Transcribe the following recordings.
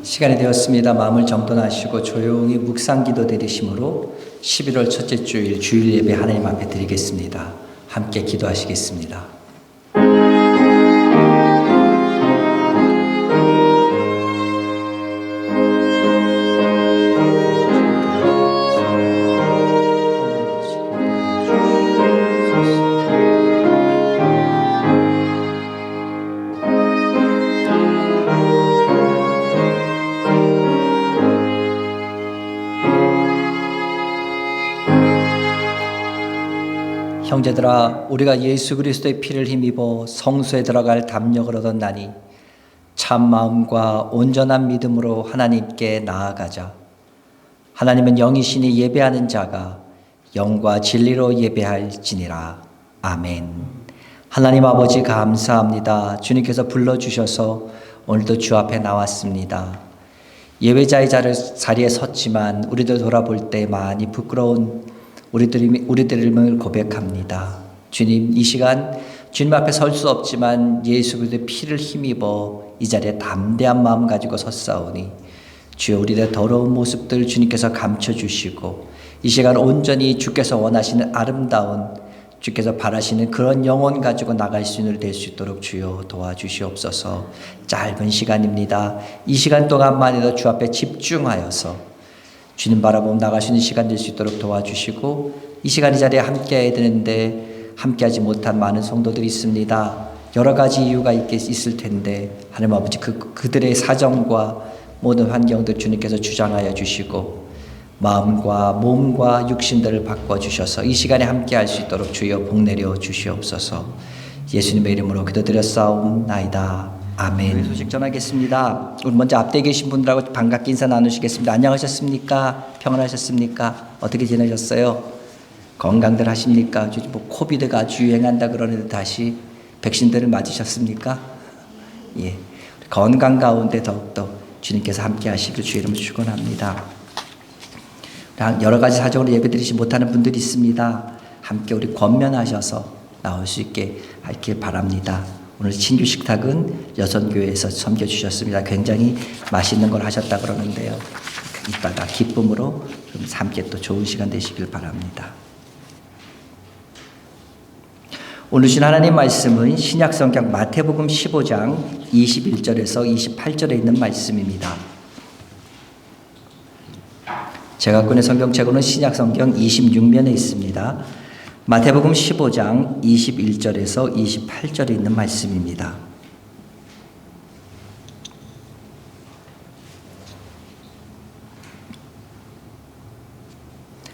시간이 되었습니다. 마음을 정돈하시고 조용히 묵상기도 드리심으로 11월 첫째 주일 주일 예배 하나님 앞에 드리겠습니다. 함께 기도하시겠습니다. 형제들아, 우리가 예수 그리스도의 피를 힘입어 성소에 들어갈 담력을 얻었나니 참 마음과 온전한 믿음으로 하나님께 나아가자. 하나님은 영이시니 예배하는 자가 영과 진리로 예배할지니라. 아멘. 하나님 아버지 감사합니다. 주님께서 불러주셔서 오늘도 주 앞에 나왔습니다. 예배자의 자리에 섰지만 우리들 돌아볼 때 많이 부끄러운 우리들임을 고백합니다. 주님, 이 시간 주님 앞에 설 수 없지만 예수 그리스도의 피를 힘입어 이 자리에 담대한 마음 가지고 섰사오니 주여, 우리의 더러운 모습들 주님께서 감춰주시고 이 시간 온전히 주께서 원하시는 아름다운, 주께서 바라시는 그런 영혼 가지고 나갈 수 있는 될 수 있도록 주여 도와주시옵소서. 짧은 시간입니다. 이 시간 동안만이라도 주 앞에 집중하여서 주님 바라보며 나갈 수 있는 시간 될 수 있도록 도와주시고, 이 시간 이 자리에 함께해야 되는데 함께하지 못한 많은 성도들이 있습니다. 여러 가지 이유가 있을 텐데 하나님 아버지 그들의 사정과 모든 환경들 주님께서 주장하여 주시고 마음과 몸과 육신들을 바꿔주셔서 이 시간에 함께할 수 있도록 주여 복내려 주시옵소서. 예수님의 이름으로 기도드렸사옵나이다. 아멘. 소식 전하겠습니다. 우리 먼저 앞에 계신 분들하고 반갑게 인사 나누시겠습니다. 안녕하셨습니까? 평안하셨습니까? 어떻게 지내셨어요? 건강들 하십니까? 요즘 코비드가 아주 유행한다 그러는데 다시 백신들을 맞으셨습니까? 예, 건강 가운데 더욱더 주님께서 함께 하시길 주의 이름으로 축원합니다. 여러 가지 사정으로 예배드리지 못하는 분들이 있습니다. 함께 우리 권면하셔서 나올 수 있게 하길 바랍니다. 오늘 신규 식탁은 여선교회에서 섬겨주셨습니다. 굉장히 맛있는 걸 하셨다 그러는데요. 이따가 기쁨으로 좀 함께 또 좋은 시간 되시길 바랍니다. 오늘 주신 하나님 말씀은 신약성경 마태복음 15장 21절에서 28절에 있는 말씀입니다. 제가 갖고 있는 성경책으로는 신약성경 26면에 있습니다. 마태복음 15장 21절에서 28절에 있는 말씀입니다.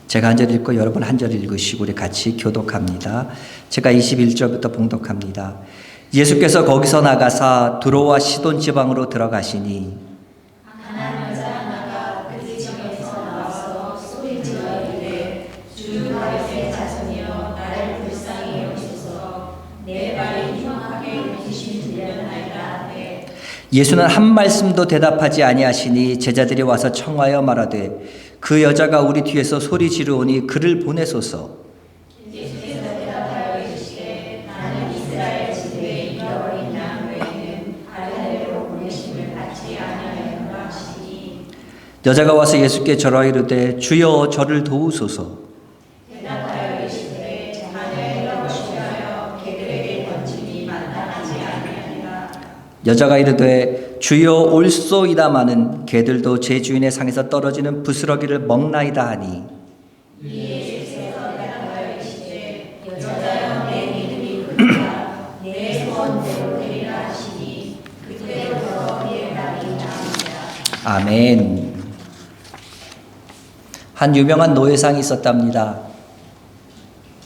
제가 한 절 읽고 여러분 한 절 읽으시고 우리 같이 교독합니다. 제가 21절부터 봉독합니다. 예수께서 거기서 나가사 두로와 시돈 지방으로 들어가시니 예수는 한 말씀도 대답하지 아니하시니 제자들이 와서 청하여 말하되 그 여자가 우리 뒤에서 소리 지르오니 그를 보내소서. 예수께서 대답하여 이르시되 나는 이스라엘 지도에 잃어버린 양 외에는 다른 데로 보내심을 받지 아니하였노라 하시니 여자가 와서 예수께 절하여 이르되 주여 저를 도우소서. 대답하여 이르시되 자녀의 떡을 취하여 개들에게 던짐이 마땅하지 아니하니라. 여자가 이르되 주여 올소이다마는 개들도 제 주인의 상에서 떨어지는 부스러기를 먹나이다 하니 예수께서 대답하여 이르시되 여자여 내 믿음이 크도다 내 소원대로 되리라 하시니 그때부터 그의 딸이 나으니라. 아멘. 한 유명한 노회상이 있었답니다.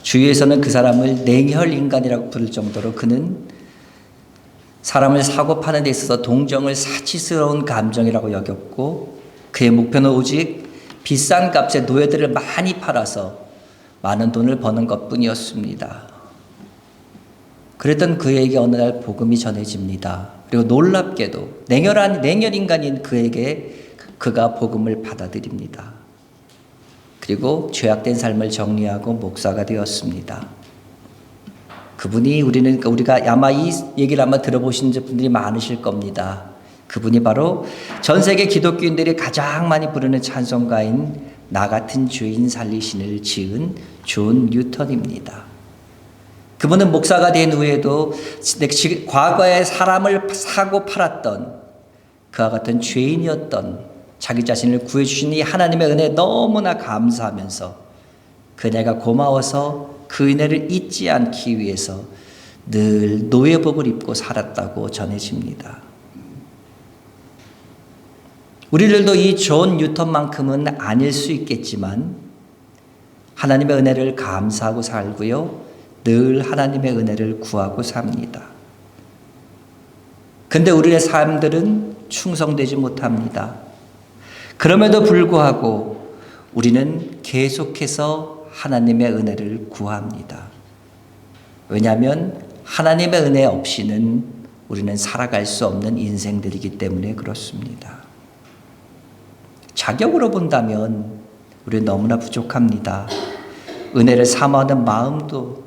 주위에서는 그 사람을 냉혈 인간이라고 부를 정도로 그는 사람을 사고 파는 데 있어서 동정을 사치스러운 감정이라고 여겼고 그의 목표는 오직 비싼 값에 노예들을 많이 팔아서 많은 돈을 버는 것뿐이었습니다. 그랬던 그에게 어느 날 복음이 전해집니다. 그리고 놀랍게도 냉혈 인간인 그에게 그가 복음을 받아들입니다. 그리고 죄악된 삶을 정리하고 목사가 되었습니다. 그분이 우리가 아마 이 얘기를 아마 들어보신 분들이 많으실 겁니다. 그분이 바로 전 세계 기독교인들이 가장 많이 부르는 찬송가인 나 같은 죄인 살리신을 지은 존 뉴턴입니다. 그분은 목사가 된 후에도 과거에 사람을 사고 팔았던 그와 같은 죄인이었던 자기 자신을 구해주신 이 하나님의 은혜에 너무나 감사하면서 그 은혜가 고마워서 그 은혜를 잊지 않기 위해서 늘 노예복을 입고 살았다고 전해집니다. 우리들도 이 존 뉴턴만큼은 아닐 수 있겠지만 하나님의 은혜를 감사하고 살고요. 늘 하나님의 은혜를 구하고 삽니다. 근데 우리의 삶들은 충성되지 못합니다. 그럼에도 불구하고 우리는 계속해서 하나님의 은혜를 구합니다. 왜냐하면 하나님의 은혜 없이는 우리는 살아갈 수 없는 인생들이기 때문에 그렇습니다. 자격으로 본다면 우리는 너무나 부족합니다. 은혜를 사모하는 마음도,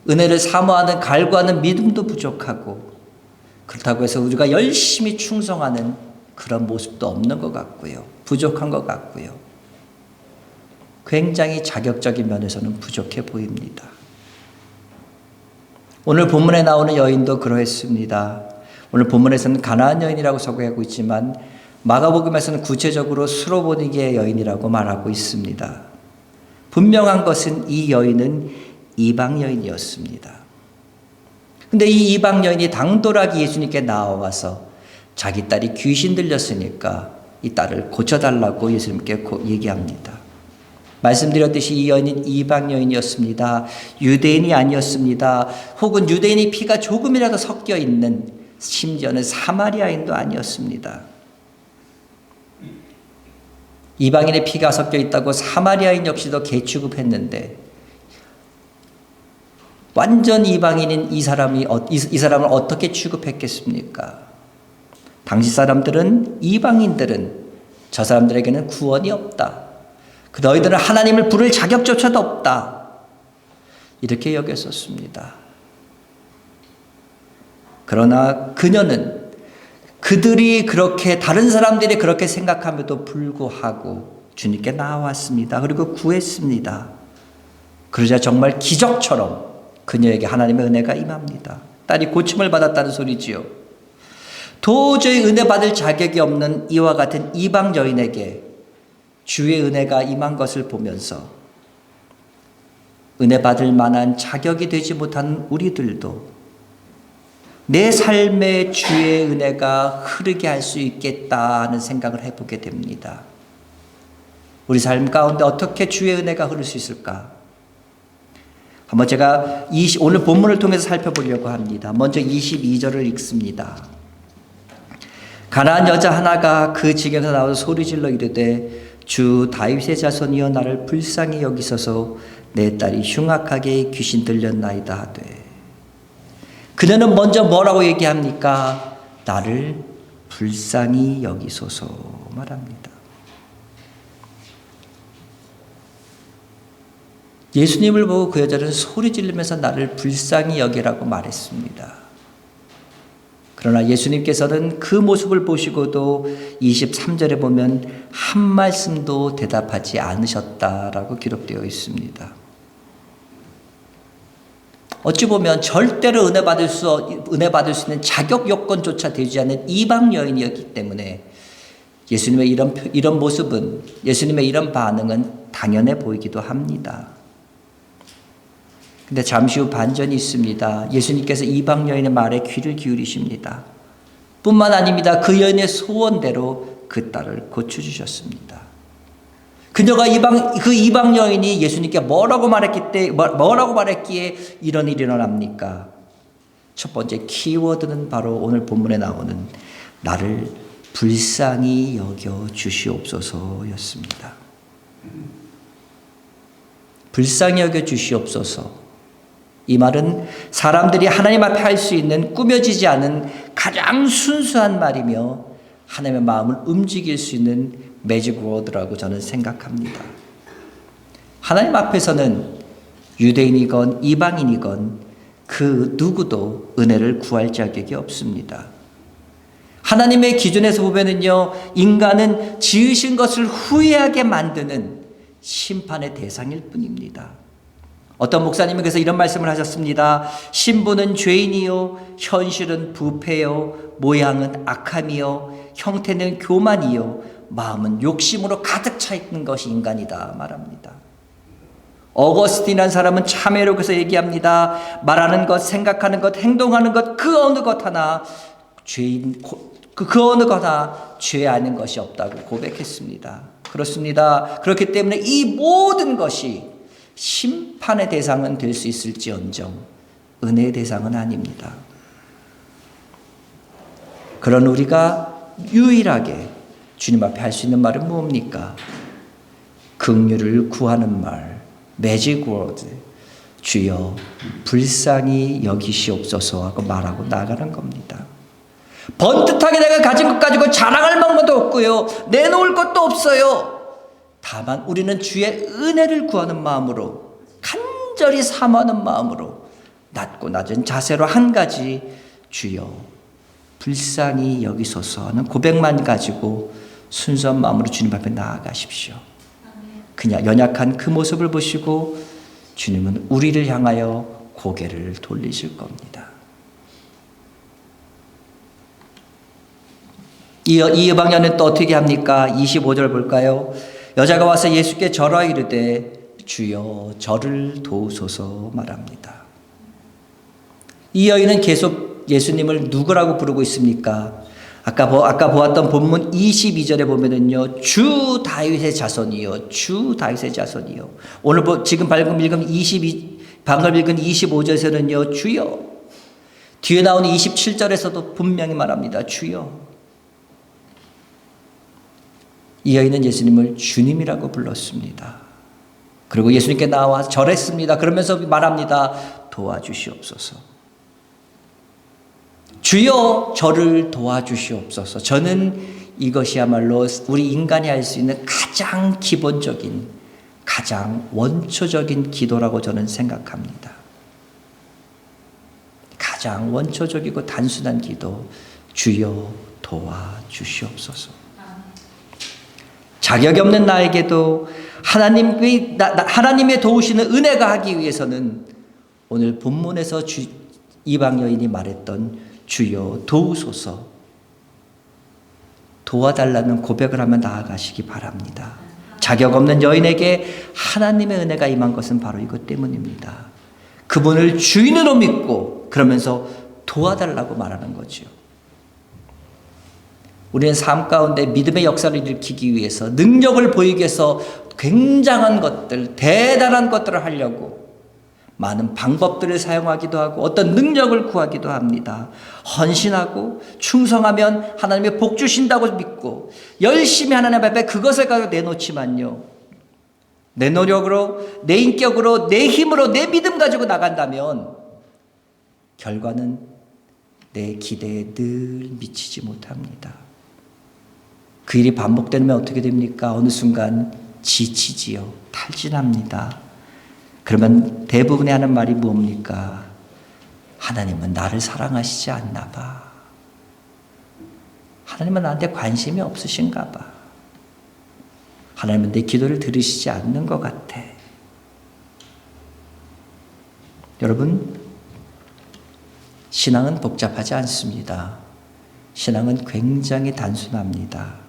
은혜를 사모하는 갈구하는 믿음도 부족하고, 그렇다고 해서 우리가 열심히 충성하는 그런 모습도 없는 것 같고요. 부족한 것 같고요. 굉장히 자격적인 면에서는 부족해 보입니다. 오늘 본문에 나오는 여인도 그러했습니다. 오늘 본문에서는 가나안 여인이라고 소개하고 있지만 마가복음에서는 구체적으로 수로보니게 여인이라고 말하고 있습니다. 분명한 것은 이 여인은 이방 여인이었습니다. 근데 이 이방 여인이 당돌하게 예수님께 나와서 자기 딸이 귀신 들렸으니까 이 딸을 고쳐달라고 예수님께 얘기합니다. 말씀드렸듯이 이 여인은 이방 여인이었습니다. 유대인이 아니었습니다. 혹은 유대인이 피가 조금이라도 섞여 있는, 심지어는 사마리아인도 아니었습니다. 이방인의 피가 섞여 있다고 사마리아인 역시도 개취급했는데 완전 이방인인 이 사람을 어떻게 취급했겠습니까? 당시 사람들은, 이방인들은 저 사람들에게는 구원이 없다. 너희들은 하나님을 부를 자격조차도 없다. 이렇게 여겼었습니다. 그러나 그녀는 그들이 그렇게, 다른 사람들이 그렇게 생각함에도 불구하고 주님께 나왔습니다. 그리고 구했습니다. 그러자 정말 기적처럼 그녀에게 하나님의 은혜가 임합니다. 딸이 고침을 받았다는 소리지요. 도저히 은혜 받을 자격이 없는 이와 같은 이방 여인에게 주의 은혜가 임한 것을 보면서 은혜 받을 만한 자격이 되지 못한 우리들도 내 삶에 주의 은혜가 흐르게 할 수 있겠다 하는 생각을 해보게 됩니다. 우리 삶 가운데 어떻게 주의 은혜가 흐를 수 있을까? 한번 제가 오늘 본문을 통해서 살펴보려고 합니다. 먼저 22절을 읽습니다. 가나안 여자 하나가 그 지경에서 나와서 소리질러 이르되 주 다윗의 자손이여 나를 불쌍히 여기소서 내 딸이 흉악하게 귀신 들렸나이다 하되. 그녀는 먼저 뭐라고 얘기합니까? 나를 불쌍히 여기소서 말합니다. 예수님을 보고 그 여자는 소리 지르면서 나를 불쌍히 여기라고 말했습니다. 그러나 예수님께서는 그 모습을 보시고도 23절에 보면 한 말씀도 대답하지 않으셨다라고 기록되어 있습니다. 어찌 보면 절대로 은혜 받을 수 있는 자격 요건조차 되지 않는 이방 여인이었기 때문에 예수님의 이런 모습은, 예수님의 이런 반응은 당연해 보이기도 합니다. 근데 잠시 후 반전이 있습니다. 예수님께서 이방 여인의 말에 귀를 기울이십니다. 뿐만 아닙니다. 그 여인의 소원대로 그 딸을 고쳐주셨습니다. 그녀가 그 이방 여인이 예수님께 뭐라고 말했기에 이런 일이 일어납니까? 첫 번째 키워드는 바로 오늘 본문에 나오는 나를 불쌍히 여겨 주시옵소서였습니다. 불쌍히 여겨 주시옵소서. 이 말은 사람들이 하나님 앞에 할 수 있는 꾸며지지 않은 가장 순수한 말이며 하나님의 마음을 움직일 수 있는 매직 워드라고 저는 생각합니다. 하나님 앞에서는 유대인이건 이방인이건 그 누구도 은혜를 구할 자격이 없습니다. 하나님의 기준에서 보면은요, 인간은 지으신 것을 후회하게 만드는 심판의 대상일 뿐입니다. 어떤 목사님은 그래서 이런 말씀을 하셨습니다. 신부는 죄인이요, 현실은 부패요, 모양은 악함이요, 형태는 교만이요, 마음은 욕심으로 가득 차 있는 것이 인간이다 말합니다. 어거스틴이라는 사람은 참회로 그래서 얘기합니다. 말하는 것, 생각하는 것, 행동하는 것, 그 어느 것 하나 그 어느 것 하나 죄 아닌 것이 없다고 고백했습니다. 그렇습니다. 그렇기 때문에 이 모든 것이 심판의 대상은 될 수 있을지언정 은혜의 대상은 아닙니다. 그런 우리가 유일하게 주님 앞에 할 수 있는 말은 무엇입니까? 긍휼을 구하는 말, 매직 워드, 주여 불쌍히 여기시옵소서 하고 말하고 나가는 겁니다. 번듯하게 내가 가진 것 가지고 자랑할 마음도 없고요, 내놓을 것도 없어요. 다만 우리는 주의 은혜를 구하는 마음으로, 간절히 사모하는 마음으로, 낮고 낮은 자세로 한 가지, 주여 불쌍히 여기소서 하는 고백만 가지고 순수한 마음으로 주님 앞에 나아가십시오. 그냥 연약한 그 모습을 보시고 주님은 우리를 향하여 고개를 돌리실 겁니다. 이 여방녀는 또 어떻게 합니까? 25절 볼까요? 여자가 와서 예수께 절하 이르되 주여 저를 도우소서 말합니다. 이 여인은 계속 예수님을 누구라고 부르고 있습니까? 아까 보았던 본문 22절에 보면은요, 주 다윗의 자손이요, 주 다윗의 자손이요. 오늘 지금 방금 읽은 25절에서는요, 주여. 뒤에 나오는 27절에서도 분명히 말합니다. 주여. 이 여인은 예수님을 주님이라고 불렀습니다. 그리고 예수님께 나와 절했습니다. 그러면서 말합니다. 도와주시옵소서. 주여 저를 도와주시옵소서. 저는 이것이야말로 우리 인간이 할 수 있는 가장 기본적인, 가장 원초적인 기도라고 저는 생각합니다. 가장 원초적이고 단순한 기도, 주여 도와주시옵소서. 자격이 없는 나에게도 하나님의 도우시는 은혜가 하기 위해서는 오늘 본문에서 이방 여인이 말했던 주여 도우소서, 도와달라는 고백을 하며 나아가시기 바랍니다. 자격 없는 여인에게 하나님의 은혜가 임한 것은 바로 이것 때문입니다. 그분을 주인으로 믿고 그러면서 도와달라고 말하는 거죠. 우리는 삶 가운데 믿음의 역사를 일으키기 위해서, 능력을 보이기 위해서 굉장한 것들, 대단한 것들을 하려고 많은 방법들을 사용하기도 하고 어떤 능력을 구하기도 합니다. 헌신하고 충성하면 하나님의 복 주신다고 믿고 열심히 하나님 앞에 그것을 가지고 내놓지만요, 내 노력으로, 내 인격으로, 내 힘으로, 내 믿음 가지고 나간다면 결과는 내 기대에 늘 미치지 못합니다. 그 일이 반복되면 어떻게 됩니까? 어느 순간 지치지요. 탈진합니다. 그러면 대부분이 하는 말이 뭡니까? 하나님은 나를 사랑하시지 않나 봐. 하나님은 나한테 관심이 없으신가 봐. 하나님은 내 기도를 들으시지 않는 것 같아. 여러분, 신앙은 복잡하지 않습니다. 신앙은 굉장히 단순합니다.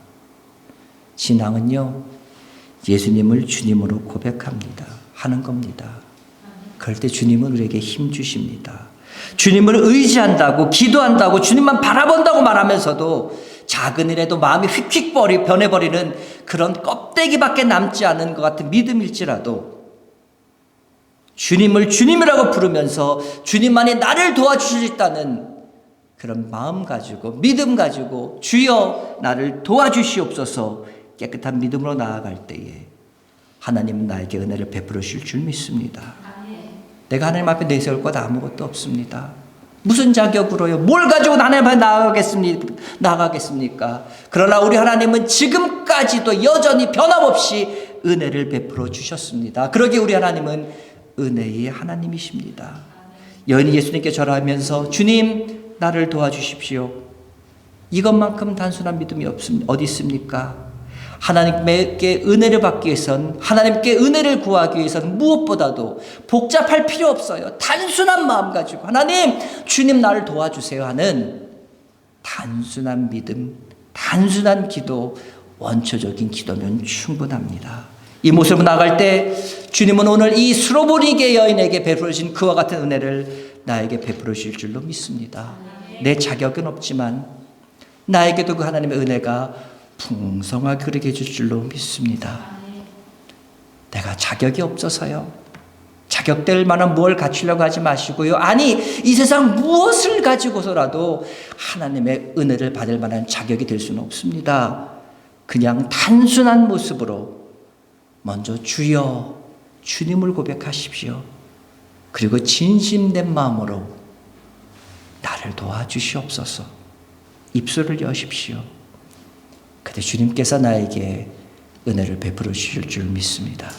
신앙은요, 예수님을 주님으로 고백합니다. 하는 겁니다. 그럴 때 주님은 우리에게 힘 주십니다. 주님을 의지한다고, 기도한다고, 주님만 바라본다고 말하면서도 작은 일에도 마음이 휙휙 변해버리는 그런 껍데기밖에 남지 않은 것 같은 믿음일지라도 주님을 주님이라고 부르면서 주님만이 나를 도와주실 수 있다는 그런 마음 가지고, 믿음 가지고 주여 나를 도와주시옵소서 깨끗한 믿음으로 나아갈 때에 하나님은 나에게 은혜를 베풀어 주실 줄 믿습니다. 내가 하나님 앞에 내세울 것 아무것도 없습니다. 무슨 자격으로요? 뭘 가지고 하나님 앞에 나아가겠습니까? 그러나 우리 하나님은 지금까지도 여전히 변함없이 은혜를 베풀어 주셨습니다. 그러기에 우리 하나님은 은혜의 하나님이십니다. 여인이 예수님께 절하면서 주님 나를 도와주십시오. 이것만큼 단순한 믿음이 어디 있습니까? 하나님께 은혜를 받기 위해선, 하나님께 은혜를 구하기 위해선 무엇보다도 복잡할 필요 없어요. 단순한 마음 가지고 하나님, 주님 나를 도와주세요 하는 단순한 믿음, 단순한 기도, 원초적인 기도면 충분합니다. 이 모습으로 나갈 때 주님은 오늘 이 수로보니게 여인에게 베풀어 주신 그와 같은 은혜를 나에게 베풀어 주실 줄로 믿습니다. 내 자격은 없지만 나에게도 그 하나님의 은혜가 풍성하게 그르게 해줄 줄로 믿습니다. 내가 자격이 없어서요, 자격될 만한 무엇을 갖추려고 하지 마시고요, 아니 이 세상 무엇을 가지고서라도 하나님의 은혜를 받을 만한 자격이 될 수는 없습니다. 그냥 단순한 모습으로 먼저 주여, 주님을 고백하십시오. 그리고 진심된 마음으로 나를 도와주시옵소서 입술을 여십시오. 그때 주님께서 나에게 은혜를 베풀어 주실 줄 믿습니다.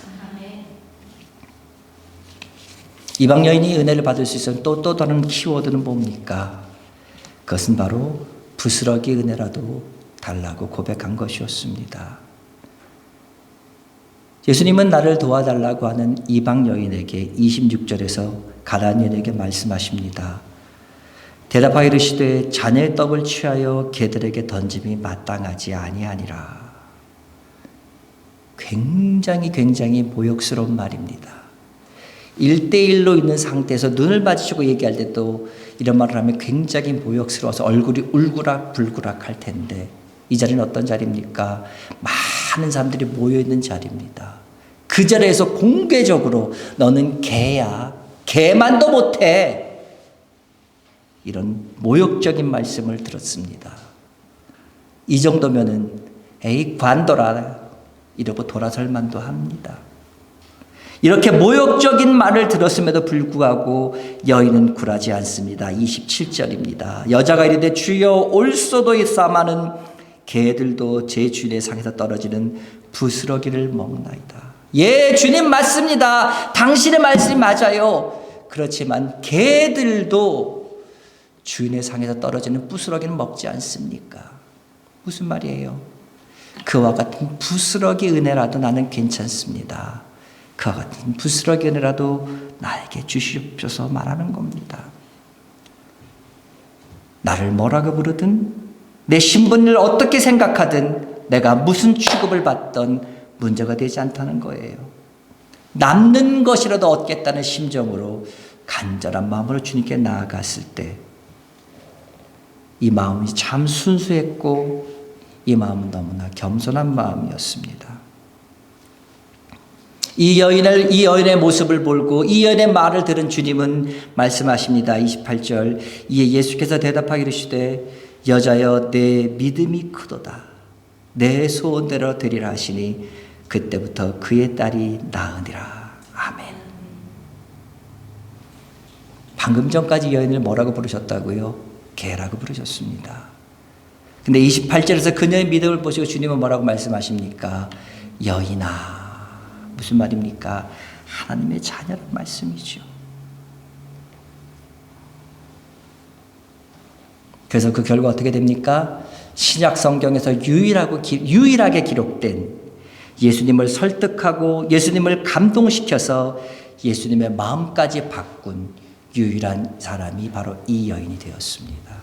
이방 여인이 은혜를 받을 수 있는 또 다른 키워드는 뭡니까? 그것은 바로 부스러기 은혜라도 달라고 고백한 것이었습니다. 예수님은 나를 도와달라고 하는 이방 여인에게 26절에서 가나안 여인에게 말씀하십니다. 대답하여 이르시되 자네의 떡을 취하여 개들에게 던짐이 마땅하지 아니하니라. 굉장히 모욕스러운 말입니다. 1대1로 있는 상태에서 눈을 마주치고 얘기할 때도 이런 말을 하면 굉장히 모욕스러워서 얼굴이 울그락불그락 할 텐데, 이 자리는 어떤 자리입니까? 많은 사람들이 모여있는 자리입니다. 그 자리에서 공개적으로 너는 개야, 개만도 못해, 이런 모욕적인 말씀을 들었습니다. 이 정도면은 에이 관둬라 이러고 돌아설 만도 합니다. 이렇게 모욕적인 말을 들었음에도 불구하고 여인은 굴하지 않습니다. 27절입니다. 여자가 이르되 주여 올소도 있사마는 개들도 제 주인의 상에서 떨어지는 부스러기를 먹나이다. 예, 주님 맞습니다. 당신의 말씀이 맞아요. 그렇지만 개들도 주인의 상에서 떨어지는 부스러기는 먹지 않습니까? 무슨 말이에요? 그와 같은 부스러기 은혜라도 나는 괜찮습니다. 그와 같은 부스러기 은혜라도 나에게 주시옵소서 말하는 겁니다. 나를 뭐라고 부르든, 내 신분을 어떻게 생각하든, 내가 무슨 취급을 받던 문제가 되지 않다는 거예요. 남는 것이라도 얻겠다는 심정으로 간절한 마음으로 주님께 나아갔을 때 이 마음이 참 순수했고 이 마음은 너무나 겸손한 마음이었습니다. 이 여인의 모습을 보고 이 여인의 말을 들은 주님은 말씀하십니다. 28절 이에 예수께서 대답하기를 이르시되 여자여 내 믿음이 크도다. 내 소원대로 되리라 하시니 그때부터 그의 딸이 나으니라. 아멘. 방금 전까지 여인을 뭐라고 부르셨다고요? 개라고 부르셨습니다. 근데 28절에서 그녀의 믿음을 보시고 주님은 뭐라고 말씀하십니까? 여인아. 무슨 말입니까? 하나님의 자녀란 말씀이죠. 그래서 그 결과 어떻게 됩니까? 신약 성경에서 유일하게 기록된 예수님을 설득하고 예수님을 감동시켜서 예수님의 마음까지 바꾼 유일한 사람이 바로 이 여인이 되었습니다.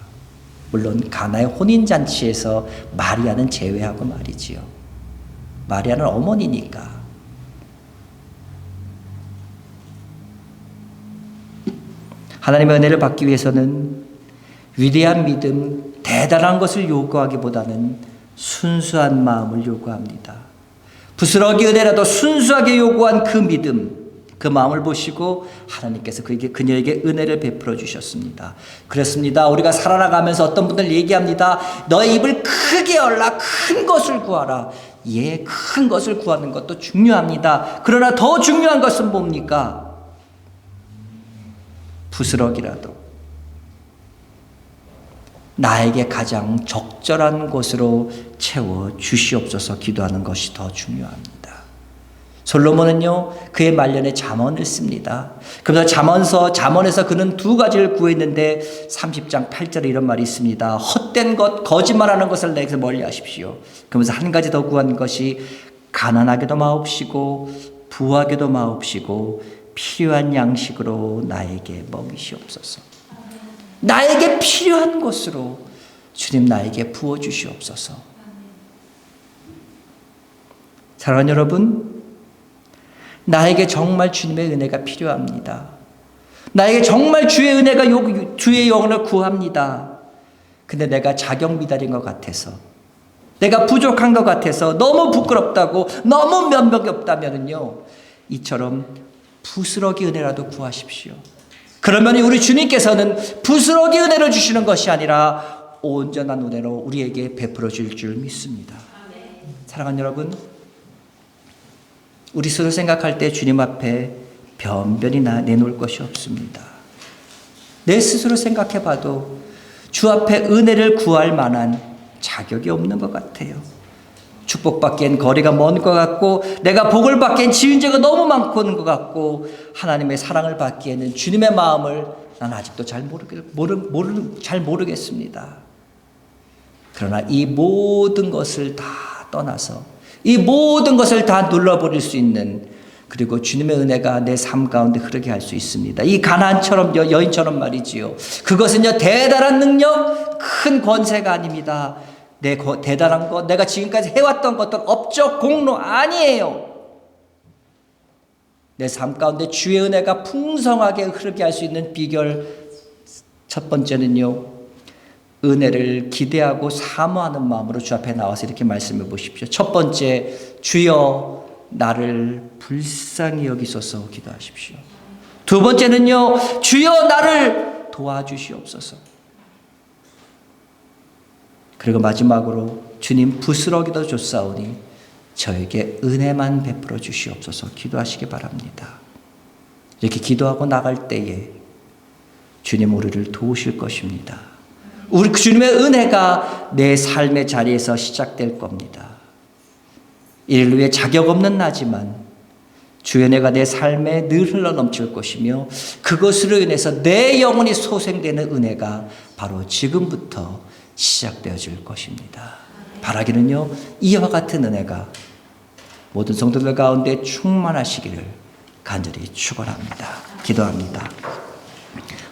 물론 가나의 혼인잔치에서 마리아는 제외하고 말이지요. 마리아는 어머니니까. 하나님의 은혜를 받기 위해서는 위대한 믿음, 대단한 것을 요구하기보다는 순수한 마음을 요구합니다. 부스러기 은혜라도 순수하게 요구한 그 믿음, 그 마음을 보시고 하나님께서 그녀에게 은혜를 베풀어 주셨습니다. 그렇습니다. 우리가 살아나가면서 어떤 분들 얘기합니다. 너의 입을 크게 열라, 큰 것을 구하라. 예, 큰 것을 구하는 것도 중요합니다. 그러나 더 중요한 것은 뭡니까? 부스러기라도 나에게 가장 적절한 곳으로 채워 주시옵소서 기도하는 것이 더 중요합니다. 솔로몬은요, 그의 말년에 잠언을 씁니다. 그러면서 잠언에서 그는 두 가지를 구했는데 30장 8절에 이런 말이 있습니다. 헛된 것, 거짓말하는 것을 내게서 멀리 하십시오. 그러면서 한 가지 더 구한 것이 가난하게도 마옵시고 부하게도 마옵시고 필요한 양식으로 나에게 먹이시옵소서. 나에게 필요한 것으로 주님 나에게 부어주시옵소서. 사랑하는 여러분, 나에게 정말 주님의 은혜가 필요합니다. 나에게 정말 주의 은혜가 주의 영혼을 구합니다. 근데 내가 자격 미달인 것 같아서, 내가 부족한 것 같아서, 너무 부끄럽다고, 너무 면목이 없다면요, 이처럼 부스러기 은혜라도 구하십시오. 그러면 우리 주님께서는 부스러기 은혜를 주시는 것이 아니라 온전한 은혜로 우리에게 베풀어 줄 줄 믿습니다. 사랑하는 여러분, 우리 스스로 생각할 때 주님 앞에 변변이나 내놓을 것이 없습니다. 내 스스로 생각해 봐도 주 앞에 은혜를 구할 만한 자격이 없는 것 같아요. 축복받기엔 거리가 먼 것 같고, 내가 복을 받기엔 지은 죄가 너무 많고 것 같고, 하나님의 사랑을 받기에는 주님의 마음을 난 아직도 잘 모르겠습니다. 그러나 이 모든 것을 다 떠나서, 이 모든 것을 다 눌러버릴 수 있는, 그리고 주님의 은혜가 내 삶 가운데 흐르게 할 수 있습니다. 이 가나안처럼, 여인처럼 말이지요. 그것은요, 대단한 능력, 큰 권세가 아닙니다. 대단한 것, 내가 지금까지 해왔던 것들 업적 공로 아니에요. 내 삶 가운데 주의 은혜가 풍성하게 흐르게 할 수 있는 비결, 첫 번째는요, 은혜를 기대하고 사모하는 마음으로 주 앞에 나와서 이렇게 말씀해 보십시오. 첫 번째, 주여 나를 불쌍히 여기소서 기도하십시오. 두 번째는요, 주여 나를 도와주시옵소서. 그리고 마지막으로, 주님 부스러기도 줬사오니 저에게 은혜만 베풀어 주시옵소서 기도하시기 바랍니다. 이렇게 기도하고 나갈 때에 주님 우리를 도우실 것입니다. 우리 주님의 은혜가 내 삶의 자리에서 시작될 겁니다. 이를 위해 자격 없는 나지만 주의 은혜가 내 삶에 늘 흘러넘칠 것이며, 그것으로 인해서 내 영혼이 소생되는 은혜가 바로 지금부터 시작되어질 것입니다. 바라기는요, 이와 같은 은혜가 모든 성도들 가운데 충만하시기를 간절히 축원합니다. 기도합니다.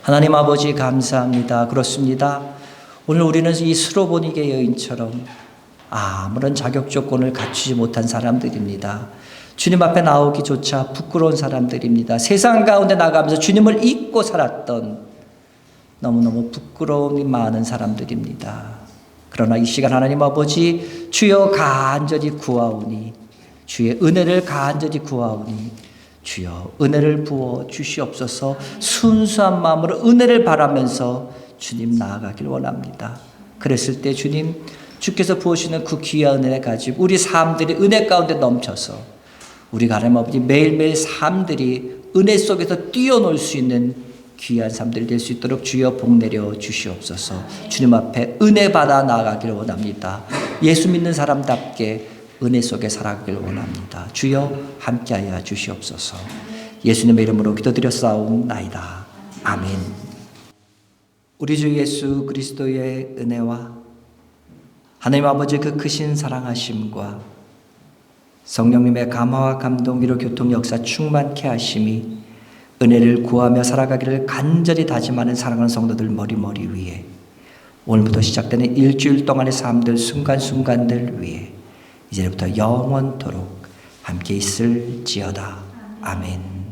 하나님 아버지 감사합니다. 그렇습니다. 오늘 우리는 이 스로보니게 여인처럼 아무런 자격 조건을 갖추지 못한 사람들입니다. 주님 앞에 나오기조차 부끄러운 사람들입니다. 세상 가운데 나가면서 주님을 잊고 살았던 너무너무 부끄러움이 많은 사람들입니다. 그러나 이 시간 하나님 아버지, 주여 간절히 구하오니, 주의 은혜를 간절히 구하오니 주여 은혜를 부어 주시옵소서. 순수한 마음으로 은혜를 바라면서 주님 나아가길 원합니다. 그랬을 때 주님, 주께서 부으시는 그 귀한 은혜를 가지고 우리 삶들이 은혜 가운데 넘쳐서 우리가 하나님 아버지 매일매일 삶들이 은혜 속에서 뛰어놀 수 있는 귀한 삶들이 될 수 있도록 주여 복 내려 주시옵소서. 주님 앞에 은혜 받아 나아가길 원합니다. 예수 믿는 사람답게 은혜 속에 살아가길 원합니다. 주여 함께하여 주시옵소서. 예수님의 이름으로 기도드렸사옵나이다. 아멘. 우리 주 예수 그리스도의 은혜와 하나님 아버지의 그 크신 사랑하심과 성령님의 감화와 감동 위로 교통 역사 충만케 하심이 은혜를 구하며 살아가기를 간절히 다짐하는 사랑하는 성도들 머리머리 위에, 오늘부터 시작되는 일주일 동안의 삶들 순간순간들 위에 이제부터 영원토록 함께 있을지어다. 아멘.